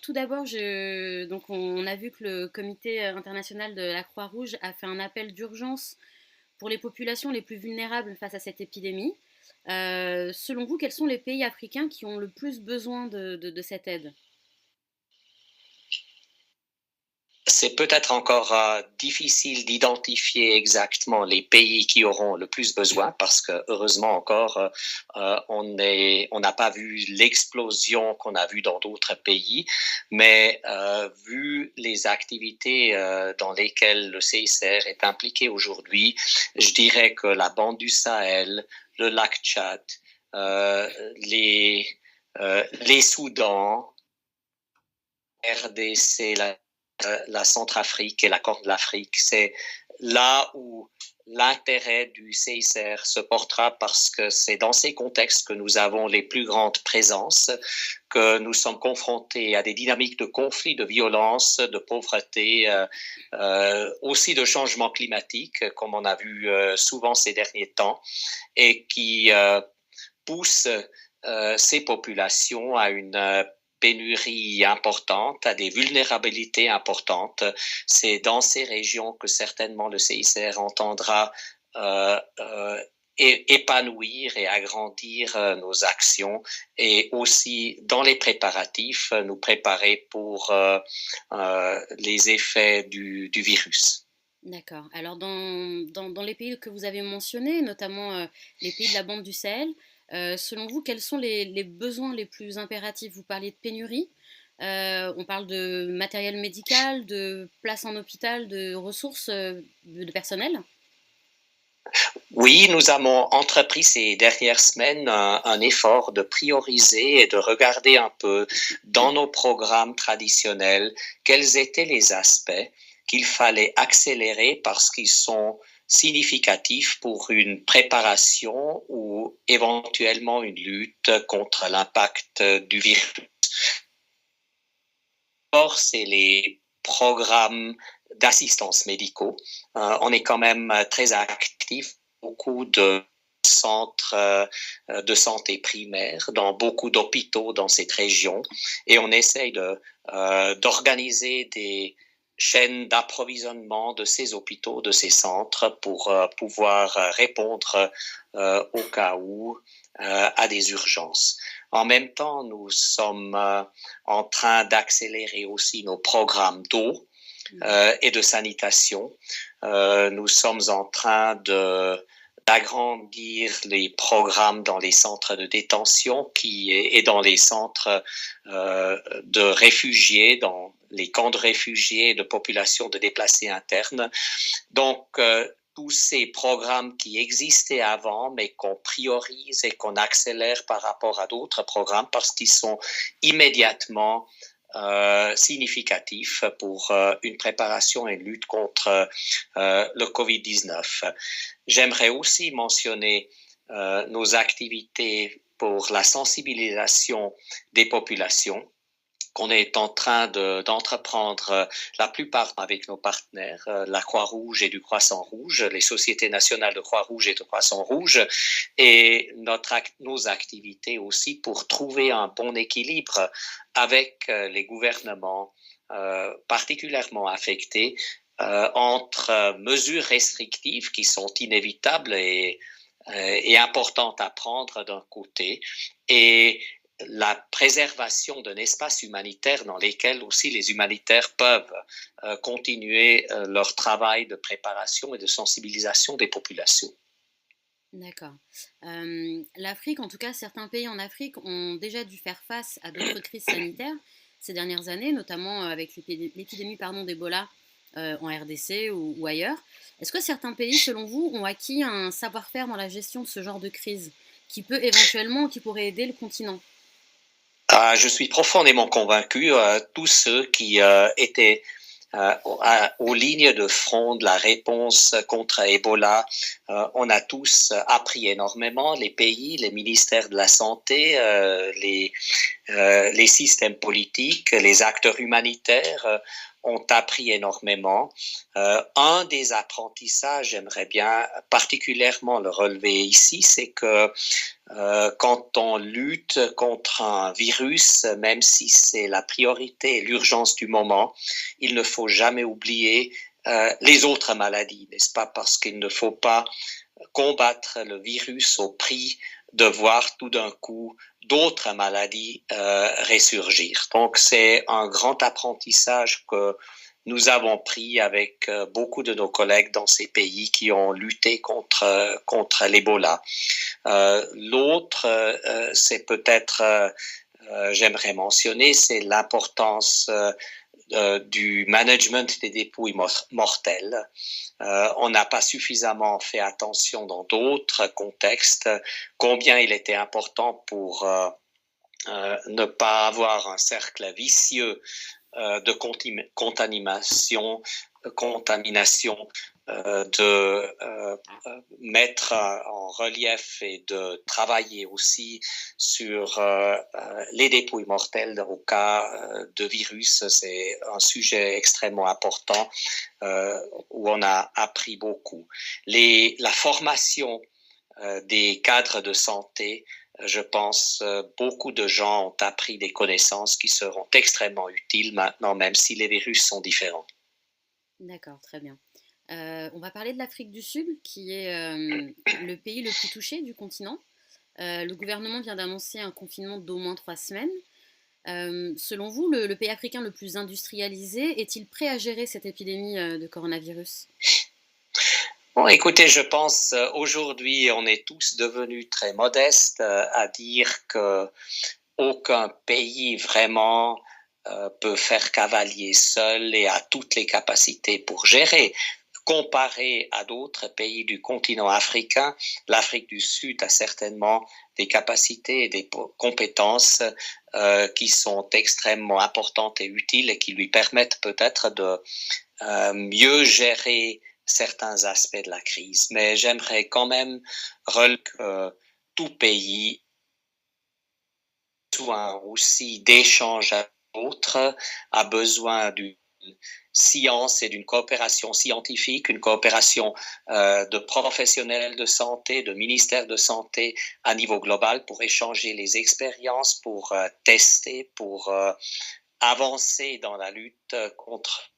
tout d'abord, donc on a vu que le Comité international de la Croix-Rouge a fait un appel d'urgence pour les populations les plus vulnérables face à cette épidémie. Selon vous, quels sont les pays africains qui ont le plus besoin de cette aide? C'est peut-être encore difficile d'identifier exactement les pays qui auront le plus besoin parce que heureusement encore, on n'a pas vu l'explosion qu'on a vue dans d'autres pays, mais vu les activités dans lesquelles le CICR est impliqué aujourd'hui, je dirais que la bande du Sahel, le lac Tchad, euh, les, les Soudans, RDC, la Centrafrique et la Corne de l'Afrique. C'est là où l'intérêt du CICR se portera parce que c'est dans ces contextes que nous avons les plus grandes présences, que nous sommes confrontés à des dynamiques de conflits, de violence, de pauvreté, aussi de changement climatique, comme on a vu souvent ces derniers temps, et qui poussent ces populations à une pénurie importante, à des vulnérabilités importantes. C'est dans ces régions que certainement le CICR entendra épanouir et agrandir nos actions et aussi dans les préparatifs, nous préparer pour les effets du virus. D'accord. Alors, dans les pays que vous avez mentionnés, notamment les pays de la bande du Sahel, selon vous, quels sont les besoins les plus impératifs? Vous parliez de pénurie, on parle de matériel médical, de places en hôpital, de ressources, de personnel? Oui, nous avons entrepris ces dernières semaines un effort de prioriser et de regarder un peu dans nos programmes traditionnels quels étaient les aspects qu'il fallait accélérer parce qu'ils sont significatifs pour une préparation ou éventuellement une lutte contre l'impact du virus. Or, c'est les programmes d'assistance médicaux. On est quand même très actif, beaucoup de centres de santé primaire, dans beaucoup d'hôpitaux dans cette région, et on essaye d'organiser des chaînes d'approvisionnement de ces hôpitaux, de ces centres, pour pouvoir répondre au cas où à des urgences. En même temps, nous sommes en train d'accélérer aussi nos programmes d'eau et de sanitation. Nous sommes en train d'agrandir les programmes dans les centres de détention et dans les centres de réfugiés, dans les camps de réfugiés et de populations de déplacés internes. Donc, tous ces programmes qui existaient avant, mais qu'on priorise et qu'on accélère par rapport à d'autres programmes parce qu'ils sont immédiatement significatifs pour une préparation et une lutte contre le COVID-19. J'aimerais aussi mentionner nos activités pour la sensibilisation des populations qu'on est en train d'entreprendre la plupart avec nos partenaires, la Croix-Rouge et du Croissant-Rouge, les sociétés nationales de Croix-Rouge et de Croissant-Rouge, et nos activités aussi pour trouver un bon équilibre avec les gouvernements particulièrement affectés entre mesures restrictives qui sont inévitables et importantes à prendre d'un côté et la préservation d'un espace humanitaire dans lequel aussi les humanitaires peuvent continuer leur travail de préparation et de sensibilisation des populations. D'accord. L'Afrique, en tout cas, certains pays en Afrique ont déjà dû faire face à d'autres crises sanitaires ces dernières années, notamment avec l'épidémie d'Ebola en RDC ou ailleurs. Est-ce que certains pays, selon vous, ont acquis un savoir-faire dans la gestion de ce genre de crise qui pourrait aider le continent? Je suis profondément convaincu, tous ceux qui étaient aux lignes de front de la réponse contre Ebola. On a tous appris énormément, les pays, les ministères de la Santé, les systèmes politiques, les acteurs humanitaires ont appris énormément. Un des apprentissages, j'aimerais bien particulièrement le relever ici, c'est que Quand on lutte contre un virus, même si c'est la priorité et l'urgence du moment, il ne faut jamais oublier les autres maladies, n'est-ce pas? Parce qu'il ne faut pas combattre le virus au prix de voir tout d'un coup d'autres maladies ressurgir. Donc c'est un grand apprentissage que nous avons pris avec beaucoup de nos collègues dans ces pays qui ont lutté contre l'Ebola. L'autre, c'est peut-être, j'aimerais mentionner, c'est l'importance du management des dépouilles mortelles. On n'a pas suffisamment fait attention dans d'autres contextes combien il était important pour ne pas avoir un cercle vicieux de contamination, de mettre en relief et de travailler aussi sur les dépouilles mortelles au cas de virus. C'est un sujet extrêmement important où on a appris beaucoup. La formation des cadres de santé, je pense beaucoup de gens ont appris des connaissances qui seront extrêmement utiles maintenant, même si les virus sont différents. D'accord, très bien. On va parler de l'Afrique du Sud, qui est le pays le plus touché du continent. Le gouvernement vient d'annoncer un confinement d'au moins 3 semaines. Selon vous, le pays africain le plus industrialisé est-il prêt à gérer cette épidémie de coronavirus? Bon, écoutez, je pense aujourd'hui, on est tous devenus très modestes à dire que aucun pays vraiment peut faire cavalier seul et a toutes les capacités pour gérer. Comparé à d'autres pays du continent africain, l'Afrique du Sud a certainement des capacités et des compétences qui sont extrêmement importantes et utiles et qui lui permettent peut-être de mieux gérer certains aspects de la crise. Mais j'aimerais quand même relever que tout pays a besoin aussi d'échanges avec d'autres, a besoin d'une science et d'une coopération scientifique, une coopération de professionnels de santé, de ministères de santé à niveau global pour échanger les expériences, pour tester, pour avancer dans la lutte contre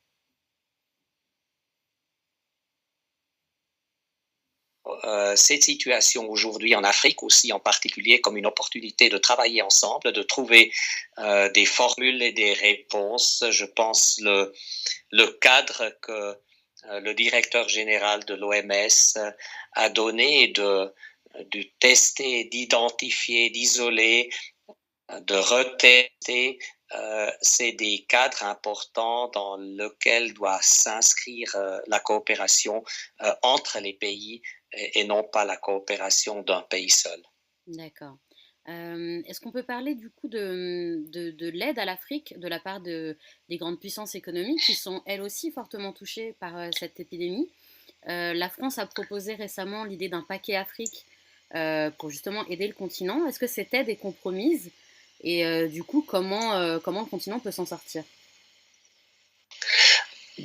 cette situation aujourd'hui en Afrique aussi en particulier comme une opportunité de travailler ensemble, de trouver des formules et des réponses. Je pense le cadre que le directeur général de l'OMS a donné de tester, d'identifier, d'isoler, de retester, c'est des cadres importants dans lesquels doit s'inscrire la coopération entre les pays et non pas la coopération d'un pays seul. D'accord. Est-ce qu'on peut parler du coup de l'aide à l'Afrique de la part des grandes puissances économiques qui sont elles aussi fortement touchées par cette épidémie? La France a proposé récemment l'idée d'un paquet Afrique pour justement aider le continent. Est-ce que cette aide est compromise? Et du coup, comment le continent peut s'en sortir?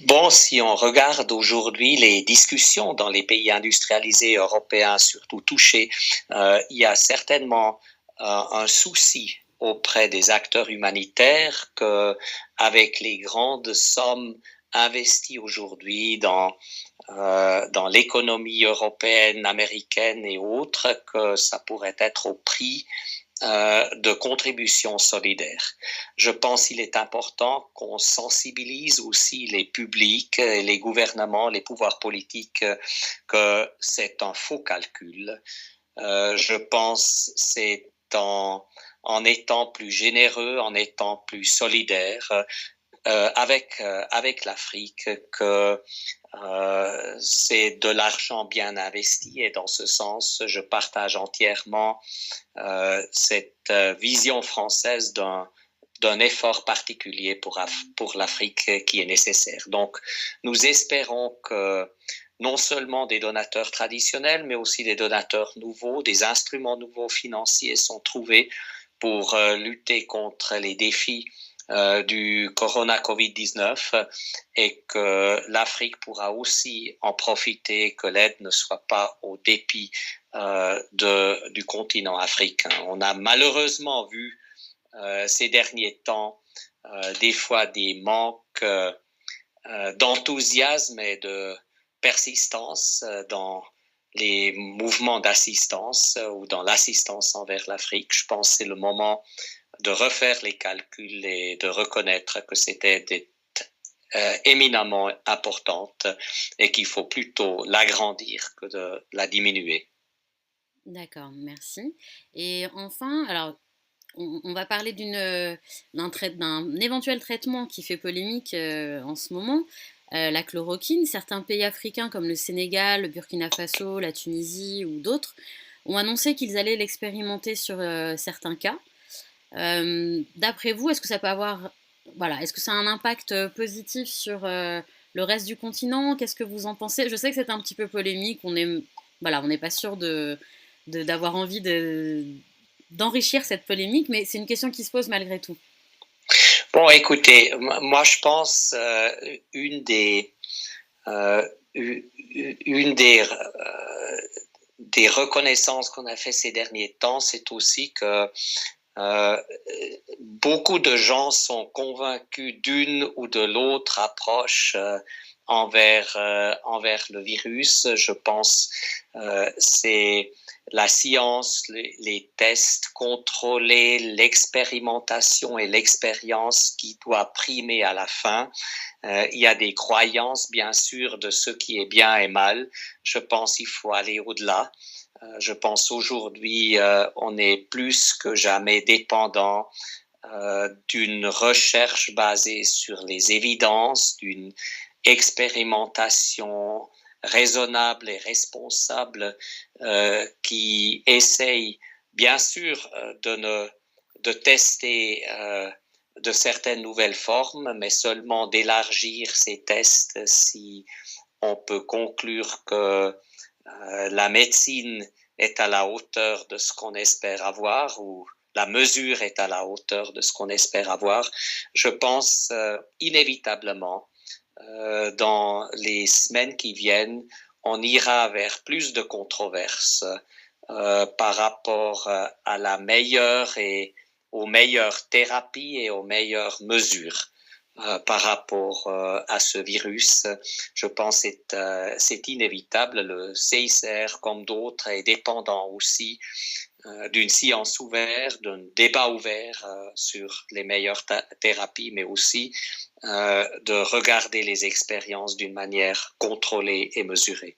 Bon, si on regarde aujourd'hui les discussions dans les pays industrialisés européens, surtout touchés, il y a certainement un souci auprès des acteurs humanitaires que, avec les grandes sommes investies aujourd'hui dans l'économie européenne, américaine et autres, que ça pourrait être au prix de contributions solidaires. Je pense qu'il est important qu'on sensibilise aussi les publics, les gouvernements, les pouvoirs politiques que c'est un faux calcul. Je pense c'est en étant plus généreux, en étant plus solidaire avec l'Afrique que c'est de l'argent bien investi et dans ce sens, je partage entièrement cette vision française d'un effort particulier pour l'Afrique qui est nécessaire. Donc, nous espérons que non seulement des donateurs traditionnels, mais aussi des donateurs nouveaux, des instruments nouveaux financiers sont trouvés pour lutter contre les défis du corona Covid-19 et que l'Afrique pourra aussi en profiter, que l'aide ne soit pas au dépit du continent africain. On a malheureusement vu ces derniers temps des fois des manques d'enthousiasme et de persistance dans les mouvements d'assistance ou dans l'assistance envers l'Afrique. Je pense que c'est le moment de refaire les calculs et de reconnaître que c'était éminemment importante et qu'il faut plutôt l'agrandir que de la diminuer. D'accord, merci. Et enfin, alors, on va parler d'un éventuel traitement qui fait polémique en ce moment, la chloroquine. Certains pays africains comme le Sénégal, le Burkina Faso, la Tunisie ou d'autres ont annoncé qu'ils allaient l'expérimenter sur certains cas. D'après vous, est-ce que ça peut avoir, voilà, est-ce que ça a un impact positif sur le reste du continent? Qu'est-ce que vous en pensez? Je sais que c'est un petit peu polémique. Voilà, on n'est pas sûr d'avoir envie d'enrichir cette polémique, mais c'est une question qui se pose malgré tout. Bon, écoutez, moi je pense euh, une des reconnaissances qu'on a fait ces derniers temps, c'est aussi que beaucoup de gens sont convaincus d'une ou de l'autre approche envers le virus. Je pense c'est la science, les tests contrôlés, l'expérimentation et l'expérience qui doit primer à la fin. Il y a des croyances, bien sûr, de ce qui est bien et mal. Je pense qu'il faut aller au-delà. Je pense aujourd'hui, on est plus que jamais dépendant d'une recherche basée sur les évidences, d'une expérimentation raisonnable et responsable qui essaye bien sûr de tester de certaines nouvelles formes, mais seulement d'élargir ces tests si on peut conclure que la médecine est à la hauteur de ce qu'on espère avoir ou la mesure est à la hauteur de ce qu'on espère avoir. Je pense inévitablement dans les semaines qui viennent, on ira vers plus de controverses par rapport à la meilleure et aux meilleures thérapies et aux meilleures mesures par rapport à ce virus. Je pense que c'est inévitable. Le CICR, comme d'autres, est dépendant aussi d'une science ouverte, d'un débat ouvert sur les meilleures thérapies, mais aussi de regarder les expériences d'une manière contrôlée et mesurée.